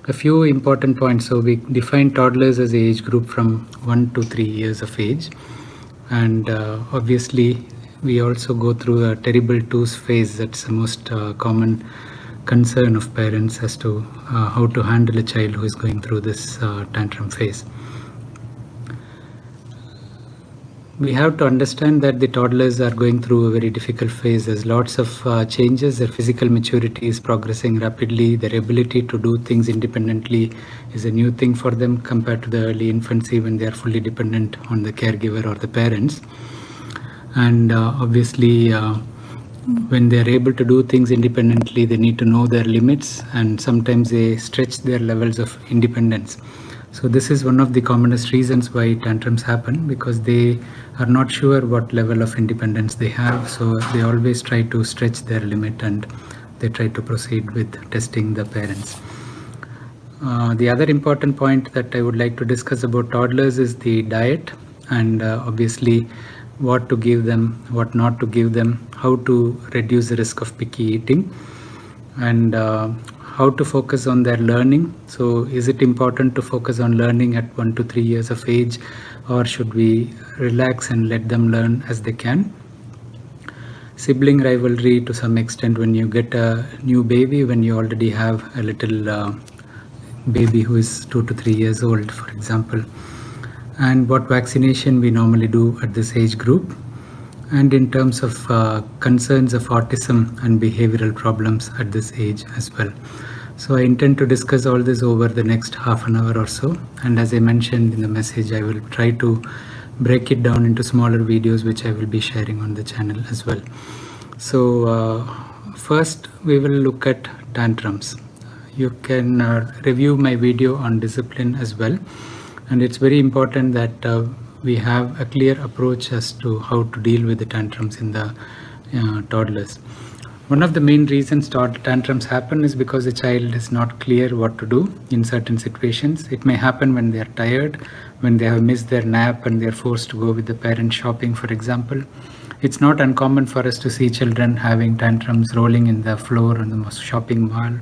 A few important points. So we define toddlers as the age group from 1 to 3 years of age, and obviously we also go through a terrible twos phase. That's the most common concern of parents as to how to handle a child who is going through this tantrum phase. We have to understand that the toddlers are going through a very difficult phase. There's lots of changes. Their physical maturity is progressing rapidly. Their ability to do things independently is a new thing for them compared to the early infancy when they are fully dependent on the caregiver or the parents. And obviously, when they are able to do things independently, they need to know their limits, and sometimes they stretch their levels of independence. So this is one of the commonest reasons why tantrums happen, because they are not sure what level of independence they have. So they always try to stretch their limit and they try to proceed with testing the parents. The other important point that I would like to discuss about toddlers is the diet, and obviously what to give them, what not to give them, how to reduce the risk of picky eating, and how to focus on their learning. So is it important to focus on learning at 1 to 3 years of age, or should we relax and let them learn as they can? Sibling rivalry to some extent when you get a new baby, when you already have a little baby who is 2 to 3 years old, for example, and what vaccination we normally do at this age group, and in terms of concerns of autism and behavioral problems at this age as well. So I intend to discuss all this over the next half an hour or so, and as I mentioned in the message, I will try to break it down into smaller videos which I will be sharing on the channel as well. So first we will look at tantrums. You can review my video on discipline as well, and it's very important that we have a clear approach as to how to deal with the tantrums in the toddlers. One of the main reasons tantrums happen is because the child is not clear what to do in certain situations. It may happen when they are tired, when they have missed their nap and they are forced to go with the parent shopping, for example. It's not uncommon for us to see children having tantrums rolling in the floor in the shopping mall.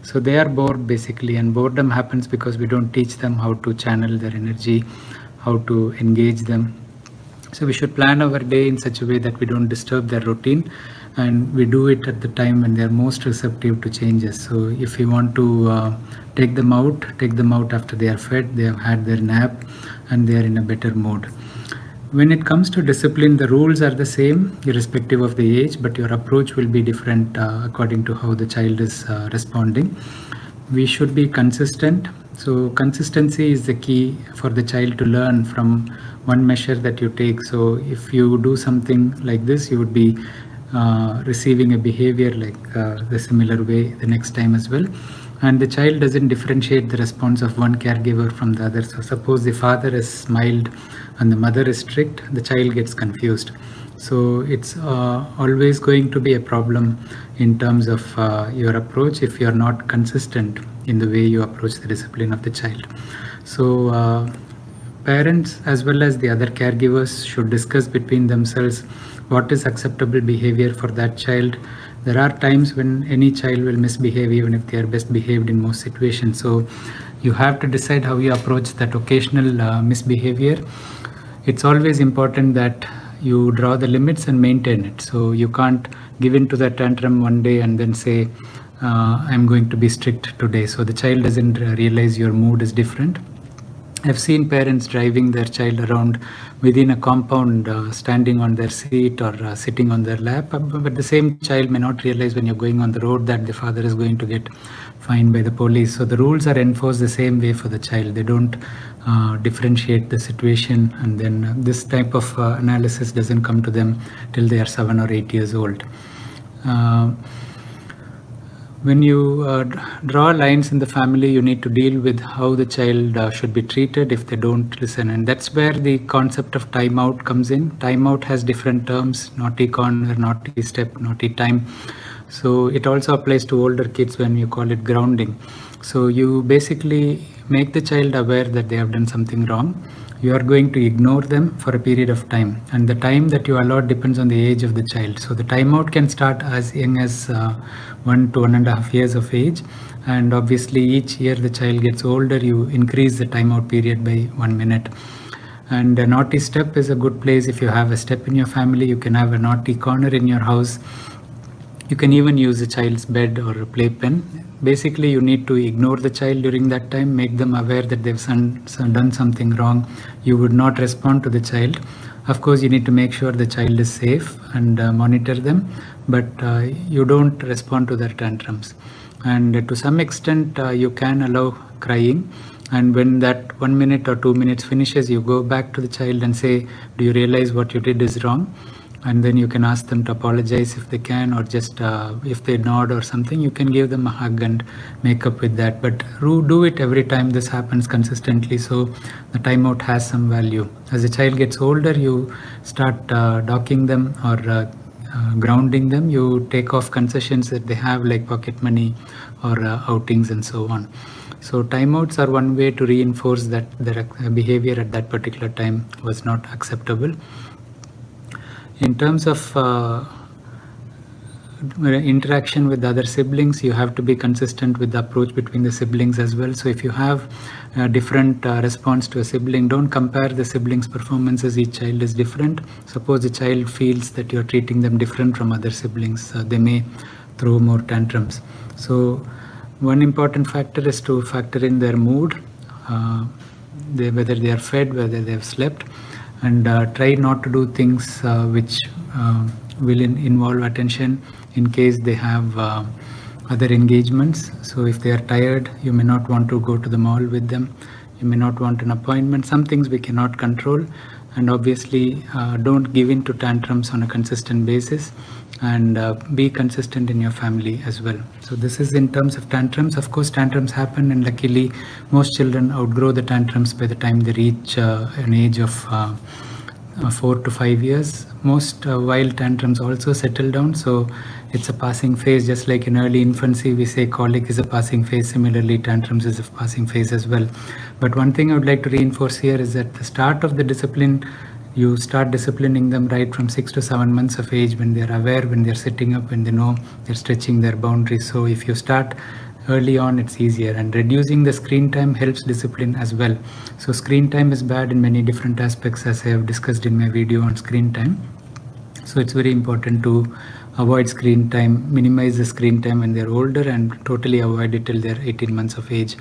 So they are bored basically, and boredom happens because we don't teach them how to channel their energy, how to engage them. So we should plan our day in such a way that we don't disturb their routine, and we do it at the time when they are most receptive to changes. So if we want to take them out after they are fed, they have had their nap, and they are in a better mood. When it comes to discipline, the rules are the same irrespective of the age, but your approach will be different according to how the child is responding. We should be consistent. So consistency is the key for the child to learn from one measure that you take. So if you do something like this, you would be receiving a behavior like the similar way the next time as well. And the child doesn't differentiate the response of one caregiver from the other. So suppose the father is mild and the mother is strict, the child gets confused. So it's always going to be a problem in terms of your approach if you are not consistent in the way you approach the discipline of the child. So parents as well as the other caregivers should discuss between themselves what is acceptable behavior for that child. There are times when any child will misbehave even if they are best behaved in most situations. So you have to decide how you approach that occasional misbehavior. It's always important that you draw the limits and maintain it. So you can't give in to the tantrum one day and then say, I'm going to be strict today. So the child doesn't realize your mood is different. I've seen parents driving their child around within a compound, standing on their seat or sitting on their lap, but the same child may not realize when you're going on the road that the father is going to get fined by the police. So the rules are enforced the same way for the child. They don't differentiate the situation, and then this type of analysis doesn't come to them till they are 7 or 8 years old. When you draw lines in the family, you need to deal with how the child should be treated if they don't listen. And that's where the concept of timeout comes in. Timeout has different terms: naughty corner, naughty step, naughty time. So it also applies to older kids when you call it grounding. So you basically make the child aware that they have done something wrong. you are going to ignore them for a period of time, and the time that you allot depends on the age of the child. So the timeout can start as young as 1 to 1.5 years of age, and obviously each year the child gets older, you increase the timeout period by 1 minute. And a naughty step is a good place. If you have a step in your family, you can have a naughty corner in your house. You can even use a child's bed or a playpen. Basically, you need to ignore the child during that time, make them aware that they've done something wrong. You would not respond to the child. Of course, you need to make sure the child is safe and monitor them, but you don't respond to their tantrums. And to some extent, you can allow crying. And when that 1 minute or 2 minutes finishes, you go back to the child and say, do you realize what you did is wrong? And then you can ask them to apologize if they can, or just if they nod or something, you can give them a hug and make up with that. But do it every time this happens consistently, so the timeout has some value. As the child gets older, you start docking them or grounding them. You take off concessions that they have, like pocket money or outings and so on. So timeouts are one way to reinforce that their behavior at that particular time was not acceptable. In terms of interaction with other siblings, you have to be consistent with the approach between the siblings as well. So if you have a different response to a sibling, don't compare the siblings' performances. Each child is different. Suppose the child feels that you're treating them different from other siblings, they may throw more tantrums. So one important factor is to factor in their mood, whether they are fed, whether they have slept, and try not to do things which will involve attention in case they have other engagements. So if they are tired, you may not want to go to the mall with them. You may not want an appointment. Some things we cannot control. And obviously, don't give in to tantrums on a consistent basis, and be consistent in your family as well. So this is in terms of tantrums. Of course, tantrums happen, and luckily most children outgrow the tantrums by the time they reach an age of 4 to 5 years. Most wild tantrums also settle down, so it's a passing phase. Just like in early infancy we say colic is a passing phase, similarly tantrums is a passing phase as well. But one thing I would like to reinforce here is that the start of the discipline, you start disciplining them right from 6 to 7 months of age, when they're aware, when they're sitting up, when they know they're stretching their boundaries. So if you start early on, it's easier. And reducing the screen time helps discipline as well. So screen time is bad in many different aspects, as I have discussed in my video on screen time. So it's very important to avoid screen time, minimize the screen time when they're older, and totally avoid it till they're 18 months of age.